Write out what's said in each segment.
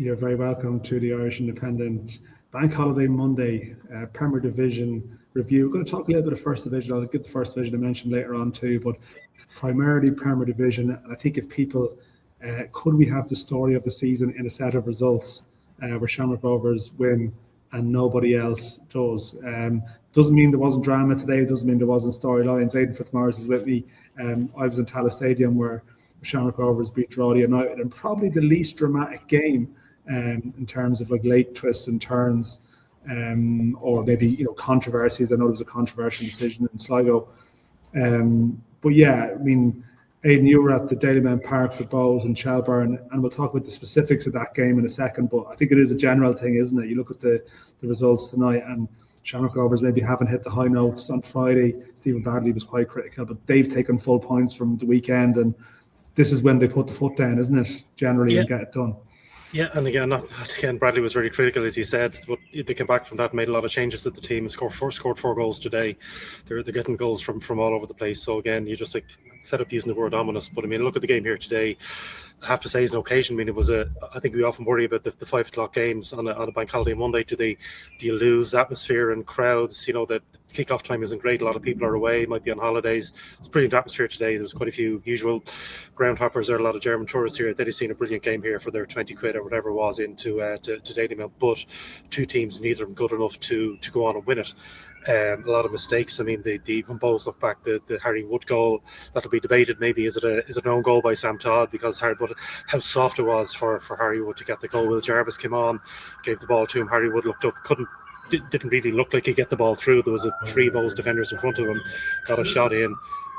You're very welcome to the Irish Independent Bank Holiday Monday Premier Division review. We're going to talk a little bit of First Division. I'll get the First Division I mentioned later on too, but primarily Premier Division. And I think if people, could we have the story of the season in a set of results where Shamrock Rovers win and nobody else does? Doesn't mean there wasn't drama today. Doesn't mean there wasn't storylines. Aidan Fitzmaurice is with me. I was in Tallaght Stadium where Shamrock Rovers beat Drogheda United, and probably the least dramatic game in terms of like late twists and turns, or maybe controversies. I know there was a controversial decision in Sligo, but yeah, I mean, Aidan, you were at the Dalymount Park for Bohs and Shelbourne, and we'll talk about the specifics of that game in a second. But I think it is a general thing, isn't it? You look at the results tonight, and Shamrock Rovers maybe haven't hit the high notes on Friday. Stephen Bradley was quite critical, but they've taken full points from the weekend, and this is when they put the foot down, isn't it? Generally, and get it done. Yeah, and again, Bradley was very critical, as he said. But they came back from that, made a lot of changes at the team, scored four goals today. They're getting goals from all over the place. So again, you just fed up using the word ominous. But I mean, look at the game here today. I have to say, it's an occasion. I mean, it was I think we often worry about the 5 o'clock games on a bank holiday Monday. Do you lose atmosphere and crowds? The kickoff time isn't great. A lot of people are away, might be on holidays. It's a brilliant atmosphere today. There's quite a few usual ground hoppers. There are a lot of German tourists here. They'd have seen a brilliant game here for their 20 quid or whatever it was into to Dalymount. But two teams, neither of them good enough to go on and win it. A lot of mistakes. I mean, when Bohs look back, the Harry Wood goal, that'll be debated. Maybe is it an own goal by Sam Todd, because how soft it was for Harry Wood to get the goal. Will Jarvis came on, gave the ball to him. Harry Wood looked up, didn't really look like he'd get the ball through. There was three Bohs defenders in front of him, got a shot in,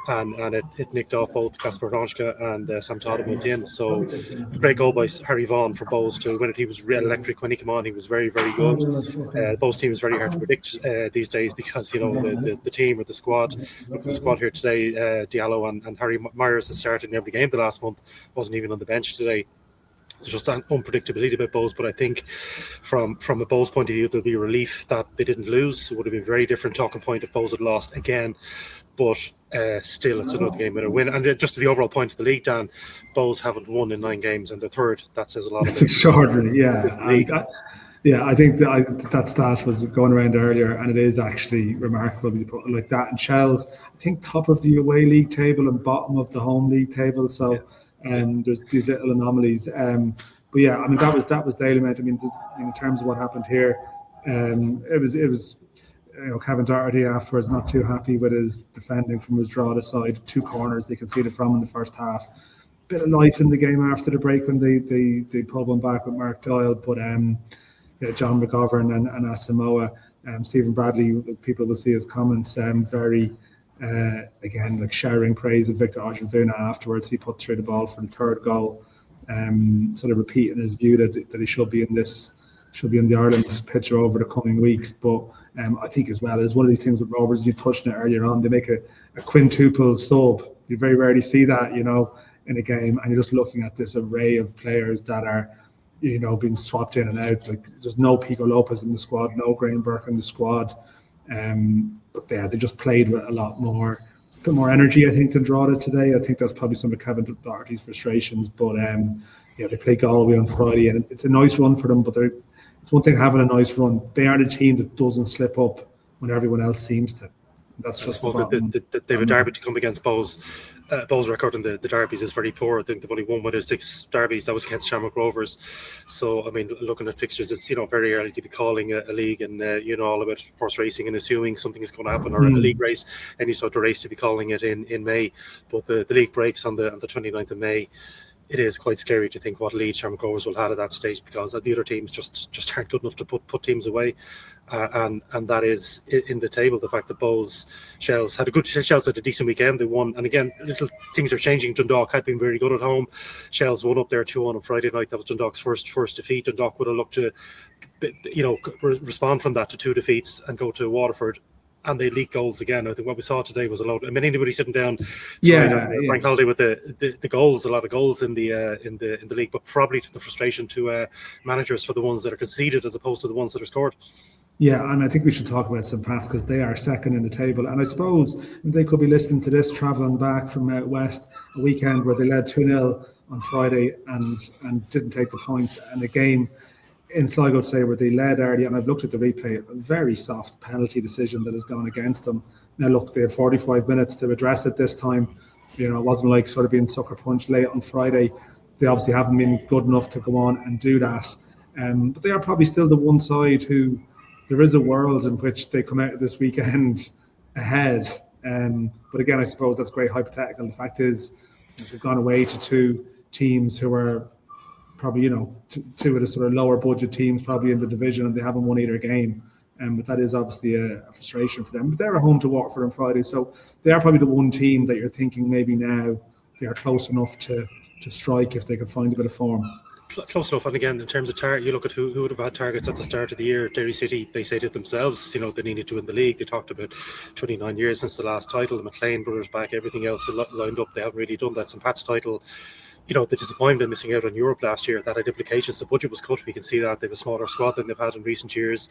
and it nicked off both Kasper Ronchka and Sam Todd and went in. So a great goal by Harry Vaughan for Bohs to win it. He was real electric when he came on. He was very, very good. The Bohs team is very hard to predict these days, because the team or the squad. Look at the squad here today. Diallo and Harry Myers has started in every game the last month. Wasn't even on the bench today. It's just an unpredictability about Bohs, but I think from a Bohs point of view, there'll be a relief that they didn't lose. It would have been a very different talking point if Bohs had lost again, but still, it's another game with a win. And just to the overall point of the league, Dan, Bohs haven't won in 9 games, and they're third. That says a lot. It's extraordinary, yeah. I think that stat was going around earlier, and it is actually remarkable when you put it like that. And Shells, I think, top of the away league table and bottom of the home league table. So. There's these little anomalies, but yeah, I mean that was Dalymount. I mean, in terms of what happened here, it was Kevin Doherty afterwards not too happy with his defending from his Drogheda side. 2 corners they conceded from in the first half. Bit of life in the game after the break when they pulled one back with Mark Doyle, but John McGovern and Asamoah, Stephen Bradley, people will see his comments very. Again, like sharing praise of Victor Oshimvuna afterwards. He put through the ball for the 3rd goal, sort of repeating his view that he should be in the Ireland picture over the coming weeks. But I think as well, it's one of these things with Rovers, you've touched on it earlier on, they make a quintuple sub. You very rarely see that, in a game, and you're just looking at this array of players that are being swapped in and out. Like, there's no Pico Lopez in the squad, no Graham Burke in the squad. But yeah, they just played with a bit more energy, I think, than Drogheda today. I think that's probably some of Kevin Doherty's frustrations. But they play Galway on Friday, and it's a nice run for them. But it's one thing having a nice run. They are the team that doesn't slip up when everyone else seems to. That's just they have a derby to come against Bohs. Bohs' record in the derbies is very poor. I think they've only won one of 6 derbies. That was against Shamrock Rovers. So, I mean, looking at fixtures, it's very early to be calling a league and all about horse racing and assuming something is going to happen, or a league race, any sort of race, to be calling it in May. But the league breaks on the 29th of May. It is quite scary to think what lead Shamrock Rovers will have at that stage, because the other teams just aren't good enough to put teams away, and that is in the table. The fact that Shells had a decent weekend. They won, and again, little things are changing. Dundalk had been very good at home. Shells won up there 2-1 on Friday night. That was Dundalk's first defeat. Dundalk would have looked to respond from that to 2 defeats and go to Waterford. And they leak goals again. I think what we saw today was a lot. I mean, anybody sitting down bank holiday with the goals, a lot of goals in the league, but probably the frustration to managers for the ones that are conceded as opposed to the ones that are scored. Yeah, and I think we should talk about St. Pat's, because they are second in the table. And I suppose they could be listening to this travelling back from out west, a weekend where they led 2-0 on Friday and didn't take the points. And a game in Sligo today where they led early, and I've looked at the replay, a very soft penalty decision that has gone against them. Now look, they had 45 minutes to address it this time. It wasn't like sort of being sucker punched late on Friday. They obviously haven't been good enough to go on and do that. But they are probably still the one side who, there is a world in which they come out this weekend ahead. But again, I suppose that's very hypothetical. The fact is, they've gone away to two teams who are probably, two of the sort of lower budget teams probably in the division, and they haven't won either game. But that is obviously a frustration for them. But they're at home to Waterford on Friday, so they are probably the one team that you're thinking maybe now they are close enough to strike if they could find a bit of form. Close enough. And again, in terms of target, you look at who would have had targets at the start of the year. Derry City, they said it themselves, they needed to win the league. They talked about 29 years since the last title, the McLean brothers back, everything else lined up. They haven't really done that. St. Pat's title, the disappointment missing out on Europe last year, that had implications. The budget was cut. We can see that. They have a smaller squad than they've had in recent years.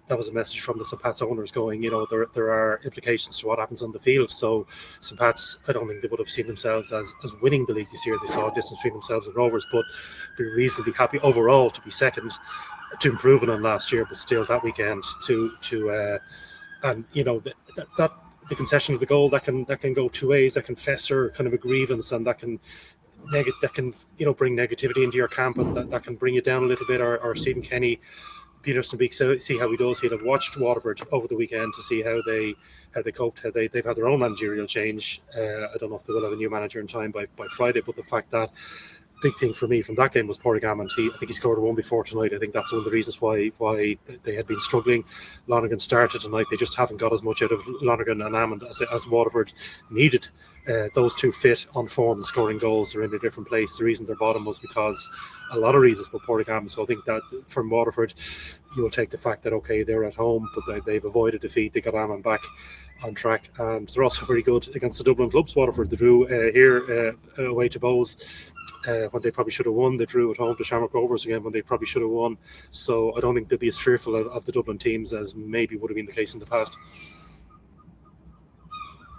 That was a message from the St. Pat's owners going, there are implications to what happens on the field. So St. Pat's, I don't think they would have seen themselves as winning the league this year. They saw a distance between themselves and Rovers, but they're reasonably happy overall to be second, to improving on last year, but still that weekend the concession of the goal that can go two ways, that can fester kind of a grievance, and that can bring negativity into your camp, and that can bring you down a little bit. Or Stephen Kenny, be interesting to see how he does. He'll have watched Waterford over the weekend to see how they coped, how they've had their own managerial change. I don't know if they will have a new manager in time by Friday, but the fact that big thing for me from that game was Pádraig Amond. I think he scored one before tonight. I think that's one of the reasons why they had been struggling. Lonergan started tonight. They just haven't got as much out of Lonergan and Amond as Waterford needed. Those two fit on form and scoring goals. They're in a different place. The reason they're bottom was because a lot of reasons, but Pádraig Amond. So I think that from Waterford, you will take the fact that, okay, they're at home, but they've avoided defeat. They got Amond back on track, and they're also very good against the Dublin clubs. Waterford, they drew here away to Bohs when they probably should have won. They drew at home to Shamrock Rovers again when they probably should have won. So I don't think they'll be as fearful of the Dublin teams as maybe would have been the case in the past.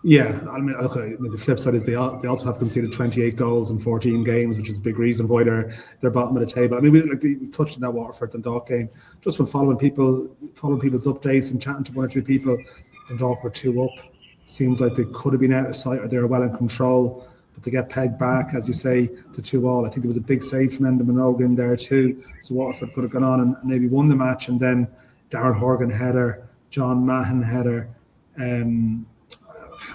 Yeah, the flip side is they also have conceded 28 goals in 14 games, which is a big reason why they're bottom of the table. We touched on that Waterford and Dundalk game just from following people's updates and chatting to one or two people. Dundalk were 2 up. Seems like they could have been out of sight, or they were well in control, but they get pegged back, as you say, to 2-2. I think there was a big save from Enda Minogue there too, so Waterford could have gone on and maybe won the match. And then Darren Horgan header, John Mahon header.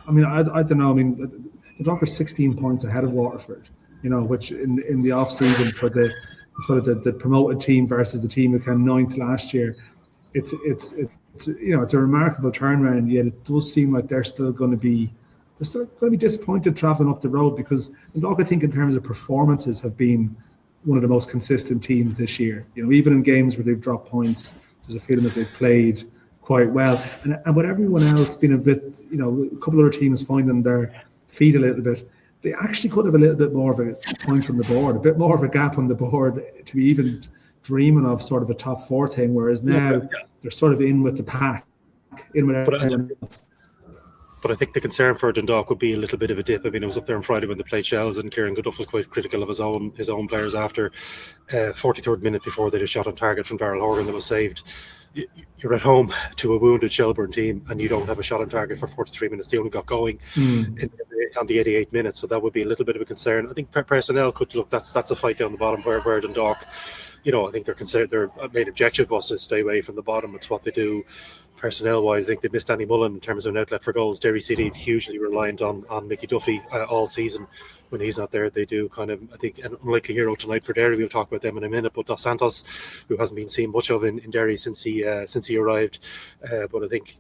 I don't know. The Dock are 16 points ahead of Waterford, which in the off season for the sort of the promoted team versus the team who came 9th last year, it's a remarkable turnaround. Yet it does seem like they're still going to be disappointed travelling up the road, because the Dock, I think, in terms of performances, have been one of the most consistent teams this year. Even in games where they've dropped points, there's a feeling that they've played quite well, and with everyone else being a bit, a couple of other teams finding their feet a little bit, they actually could have a little bit more of a points on the board, a bit more of a gap on the board to be even dreaming of sort of a top 4 thing, whereas now they're sort of in with the pack, in with everyone else. But I think the concern for Dundalk would be a little bit of a dip. I was up there on Friday when they played Shells, and Kieran Gooduff was quite critical of his own players after 43rd minute before they had a shot on target from Darrell Horgan that was saved. You're at home to a wounded Shelbourne team, and you don't have a shot on target for 43 minutes. They only got going on the 88 minutes, so that would be a little bit of a concern. I think personnel could look. That's a fight down the bottom where Dundalk, I think they're concerned. Their main objective was to stay away from the bottom. It's what they do. Personnel-wise, I think they missed Danny Mullen in terms of an outlet for goals. Derry City hugely reliant on Mickey Duffy all season. When he's not there, they do kind of, I think, an unlikely hero tonight for Derry. We'll talk about them in a minute. But Dos Santos, who hasn't been seen much of in Derry since he arrived, but I think,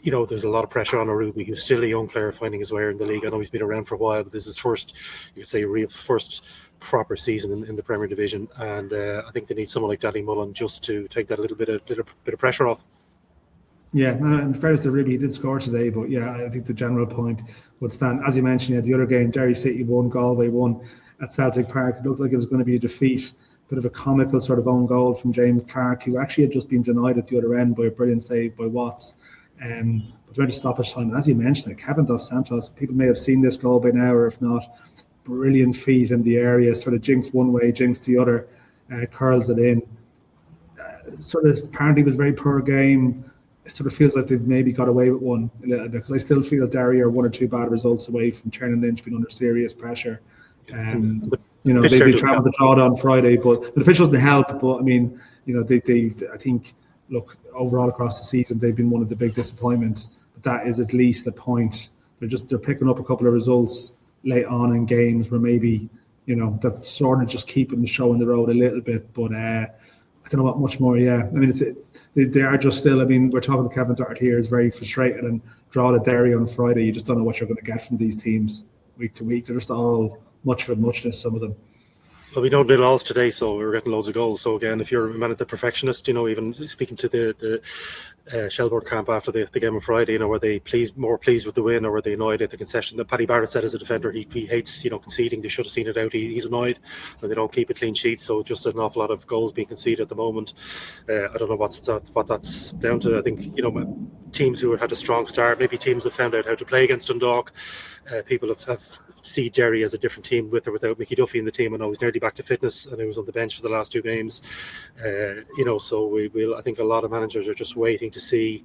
there's a lot of pressure on Arubi, who's still a young player finding his way in the league. I know he's been around for a while, but this is real first proper season in the Premier Division, and I think they need someone like Danny Mullen just to take that little bit of pressure off. Yeah, and fairness to Ruby, he did score today, but yeah, I think the general point would stand. As you mentioned, the other game, Derry City won, Galway won at Celtic Park. It looked like it was going to be a defeat. Bit of a comical sort of own goal from James Clark, who actually had just been denied at the other end by a brilliant save by Watts. But went to stoppage time. And as you mentioned, Kevin Dos Santos, people may have seen this goal by now, or if not, brilliant feet in the area, sort of jinx one way, jinx the other, curls it in. Sort of apparently was a very poor game. It sort of feels like they've maybe got away with one a little bit, because I still feel Derry are 1 or 2 bad results away from turning Lynch being under serious pressure. You know, they travelled the draw on Friday, but the pitch doesn't help. But I mean, you know, they I think, look, overall across the season, they've been one of the big disappointments. But that is at least a point. They're picking up a couple of results late on in games where maybe, you know, that's sort of just keeping the show on the road a little bit. But I don't know what much more. Yeah, I mean, they are just still. I mean, we're talking to Kevin Doherty here. Is very frustrated, and draw to Derry on Friday. You just don't know what you're going to get from these teams week to week. They're just all much for muchness, some of them. Well, we don't win alls today, so we're getting loads of goals. So again, if you're a man at the perfectionist, you know, even speaking to the Shelbourne camp after the game on Friday, you know, were they more pleased with the win, or were they annoyed at the concession? That Paddy Barrett said as a defender, he hates, you know, conceding. They should have seen it out. He's annoyed when they don't keep a clean sheet. So just an awful lot of goals being conceded at the moment. I don't know what that's down to. I think, you know, teams who had a strong start, maybe teams have found out how to play against Dundalk. People have see Derry as a different team with or without Mickey Duffy in the team. I know he's nearly back to fitness, and he was on the bench for the last 2 games. You know, so I think a lot of managers are just waiting to see.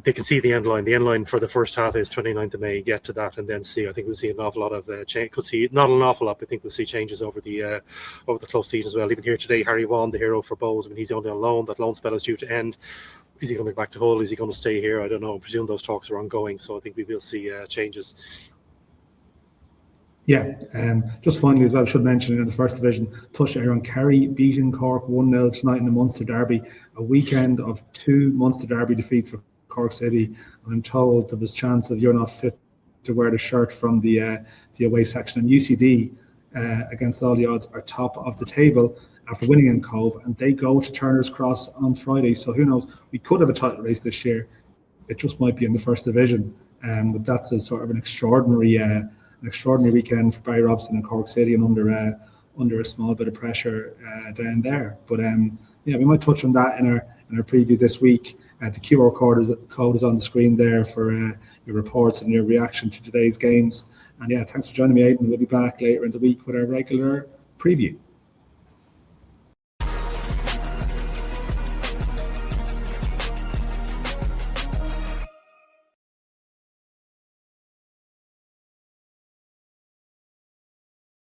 They can see the end line. The end line for the first half is 29th of May. Get to that and then see. I think we'll see an awful lot of change. Could see not an awful lot, but I think we'll see changes over the close season as well. Even here today, Harry Vaughan, the hero for Bowes. I mean, he's only on loan. That loan spell is due to end. Is he going to go back to Hull? Is he going to stay here? I don't know. I presume those talks are ongoing, so I think we will see changes. Yeah, just finally as well, I should mention in the first division, touched on Kerry beating Cork 1-0 tonight in the Munster Derby, a weekend of 2 Munster Derby defeats for Cork City. I'm told there was chance of you're not fit to wear the shirt from the away section. And UCD, against all the odds, are top of the table after winning in Cove, and they go to Turner's Cross on Friday. So who knows? We could have a title race this year. It just might be in the first division. But that's a sort of an extraordinary weekend for Barry Robson and Cork City, and under a small bit of pressure down there. But yeah, we might touch on that in our preview this week. The QR code is on the screen there for your reports and your reaction to today's games. And yeah, thanks for joining me, Aidan. We'll be back later in the week with our regular preview.